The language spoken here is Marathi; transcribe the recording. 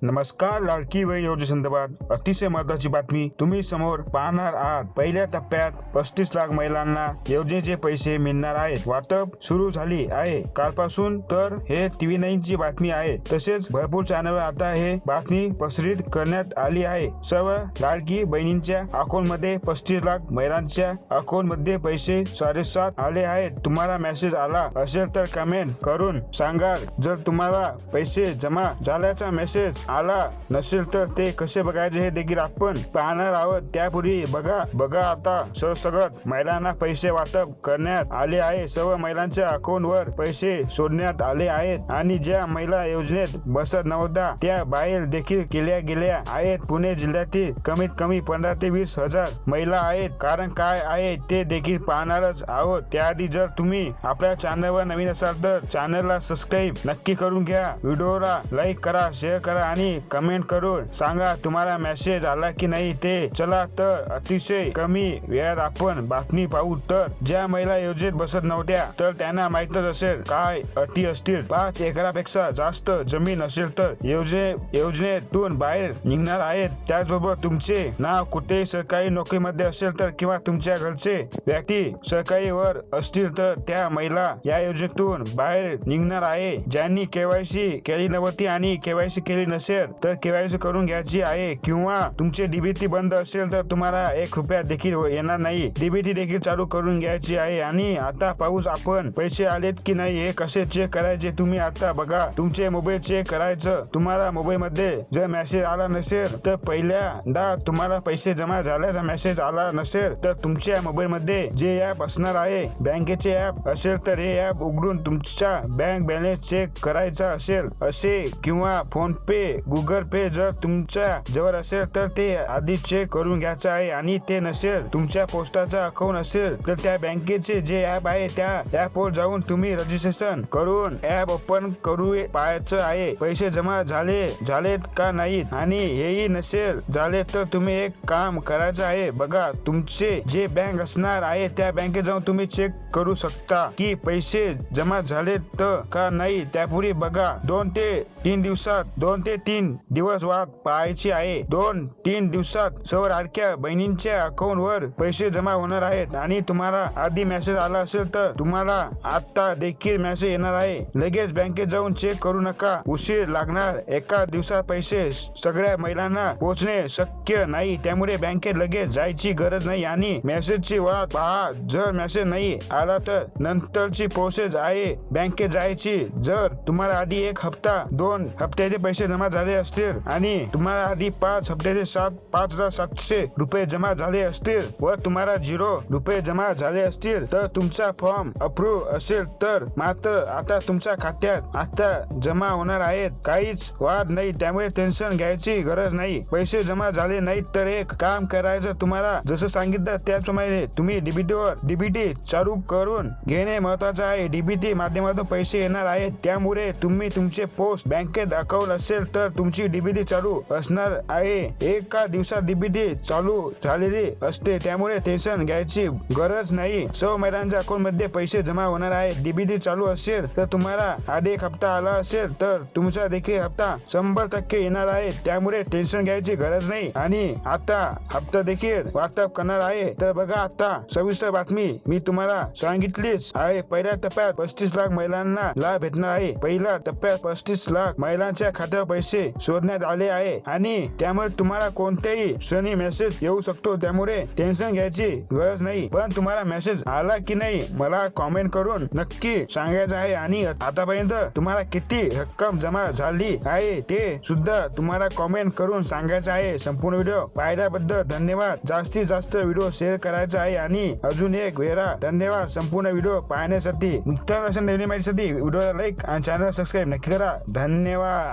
नमस्कार. लाडकी बहीण योजनेसंदर्भात अतिशय महत्त्वाची बातमी तुम्ही समोर पाहणार आहात. पहिल्या टप्प्यात 35 लाख महिलांना योजनेचे पैसे मिळणार आहेत. वाटप सुरू झाली आहे कालपासून. तर हे TV9 ची बातमी आहे. तसेच भरपूर चॅनलवर आता हे बातमी प्रसारित करण्यात आली आहे. सर्व लाडकी बहिणींच्या अकाउंट मध्ये 35 लाख महिलांच्या अकाउंट मध्ये पैसे 7.5 आले आहेत. तुम्हाला मेसेज आला असेल तर कमेंट करून सांगा. जर तुम्हाला पैसे जमा झाल्याचा मेसेज आला नसेल तर ते कसे बघायचे हे देखील आपण पाहणार आहोत. त्यापूर्वी बघा आता सरसकट महिलांना पैसे वाटप करण्यात आले आहे. सर्व महिलांच्या अकाउंट वर पैसे सोडण्यात आले आहेत आणि ज्या महिला योजनेत बसत नव्हत्या त्या बाहेर देखील केल्या गेल्या आहेत. पुणे जिल्ह्यातील कमीत कमी 15 ते 20 हजार महिला आहेत. कारण काय आहे ते देखील पाहणारच आहोत. त्याआधी जर तुम्ही आपल्या चॅनलवर नवीन असाल तर चॅनलला सबस्क्राईब नक्की करून घ्या. व्हिडिओला लाईक करा, शेअर करा आणि कमेंट करून सांगा तुम्हाला मेसेज आला की नाही ते. चला तर अतिशय कमी वेळात आपण बातमी पाहू. तर ज्या महिला योजनेत बसत नव्हत्या तर त्यांना माहीतच असेल काय अटी असतील. 5 एकरापेक्षा जास्त जमीन असेल तर योजनेतून बाहेर निघणार आहेत. त्याचबरोबर तुमचे नाव कुठे सरकारी नोकरीमध्ये असेल तर किंवा तुमच्या घरचे व्यक्ती सरकारी वर असतील तर त्या महिला या योजनेतून बाहेर निघणार आहे. ज्यांनी KYC केली नव्हती आणि KYC केली नसेल तर KYC करून घ्यायची आहे. किंवा तुमचे DBT बंद असेल तर तुम्हाला 1 रुपया देखील येणार नाही. DBT देखील चालू करून घ्यायची आहे. आणि आता पाऊस आपण पैसे आलेत की नाही हे कसे चेक करायचे तुम्ही आता बघा. तुमचे मोबाईल चेक करायचं. तुम्हाला मोबाईल मध्ये जर मेसेज आला नसेल तर पहिल्यांदा तुम्हाला पैसे जमा झाल्याचा मेसेज आला नसेल तर तुमच्या मोबाईल मध्ये जे ऍप असणार आहे बँकेचे ऍप असेल तर हे ऍप उघडून तुमचा बँक बॅलन्स चेक करायचा असेल असे किंवा फोन पे गुगल पे जर तुमच्या जवळ असेल तर ते आधी चेक करून घ्यायचं आहे. आणि ते नसेल तुमच्या पोस्टाचा अकाउंट असेल तर त्या बँकेचे जे ऍप आहे त्या ऍप वर जाऊन तुम्ही रजिस्ट्रेशन करून ऍप ओपन करू पाहायचं आहे पैसे जमा झालेत का नाहीत. आणि हेही नसेल झाले तर तुम्ही एक काम करायचं आहे बघा. तुमचे जे बँक असणार आहे त्या बँकेत जाऊन तुम्ही चेक करू शकता की पैसे जमा झालेत का नाही. त्यापूर्वी बघा 2 ते 3 दिवस वाट पाहायची आहे. 2-3 दिवसात सर्व लाडक्या बहिणींच्या अकाउंट वर पैसे जमा होणार आहेत. आणि तुम्हाला आधी मेसेज आला असेल तर तुम्हाला आता देखील मेसेज येणार आहे. लगेच बँकेत जाऊन चेक करू नका, उशीर लागणार. एका दिवसात पैसे सगळ्या महिलांना पोहोचणे शक्य नाही. त्यामुळे बँकेत लगेच जायची गरज नाही आणि मेसेजची वाट पहा. जर मेसेज नाही आला तर नंतरची प्रोसेस आहे बँकेत जायची. जर तुम्हाला आधी 1 हप्ता 2 हप्त्याचे पैसे जमा झाले असतील आणि तुम्हाला आधी 5 हप्त्याचे 5,700 रुपये जमा झाले असतील व तुम्हाला 0 रुपये जमा झाले असतील तर तुमचा फॉर्म अप्रूव्ह असेल तर मात्र आता तुमच्या खात्यात आता जमा होणार आहेत. काहीच वाद नाही. त्यामुळे टेन्शन घ्यायची गरज नाही. पैसे जमा झाले नाहीत तर एक काम करायचं. तुम्हाला जसं सांगितलं त्याचप्रमाणे तुम्ही DBT चालू करून घेणे महत्वाचं आहे. DBT माध्यमातून पैसे येणार आहेत. त्यामुळे तुम्ही तुमचे पोस्ट बँकेत अकाउंट असेल तर तुमची DBT चालू असणार आहे. एका दिवसात DBT चालू झालेली असते. त्यामुळे टेन्शन घ्यायची गरज नाही. सर्व महिलांच्या अकाउंट मध्ये पैसे जमा होणार आहेत. DBT चालू असेल तर तुम्हाला आधी 1 हप्ता आला असेल तर तुमचा देखील हप्ता 100% येणार आहे. त्यामुळे टेन्शन घ्यायची गरज नाही. आणि आता हप्ता देखील वाटप करणार आहे. तर बघा आता सविस्तर बातमी मी तुम्हाला सांगितलीच आहे. पहिल्या टप्प्यात 35 लाख महिलांना लाभ भेटणार आहे. पहिल्या टप्प्यात 35 लाख महिलांच्या खात्यावर पैसे सोडण्यात आले आहे आणि त्यामुळे तुम्हाला कोणत्याही क्षणी मेसेज येऊ शकतो. त्यामुळे टेन्शन घ्यायची गरज नाही. पण तुम्हाला मेसेज आला की नाही मला कॉमेंट करून नक्की सांगायचं आहे. आणि आतापर्यंत तुम्हाला किती रक्कम जमा झाली आहे ते सुद्धा तुम्हाला कॉमेंट करून सांगायचं आहे. संपूर्ण व्हिडिओ पाहिल्याबद्दल धन्यवाद. जास्तीत जास्त व्हिडिओ शेअर करायचा आहे. आणि अजून एक वेळा धन्यवाद संपूर्ण व्हिडिओ पाहण्यासाठी. नवीन माहितीसाठी व्हिडिओला लाईक आणि चॅनल सबस्क्राईब नक्की करा. धन्यवाद.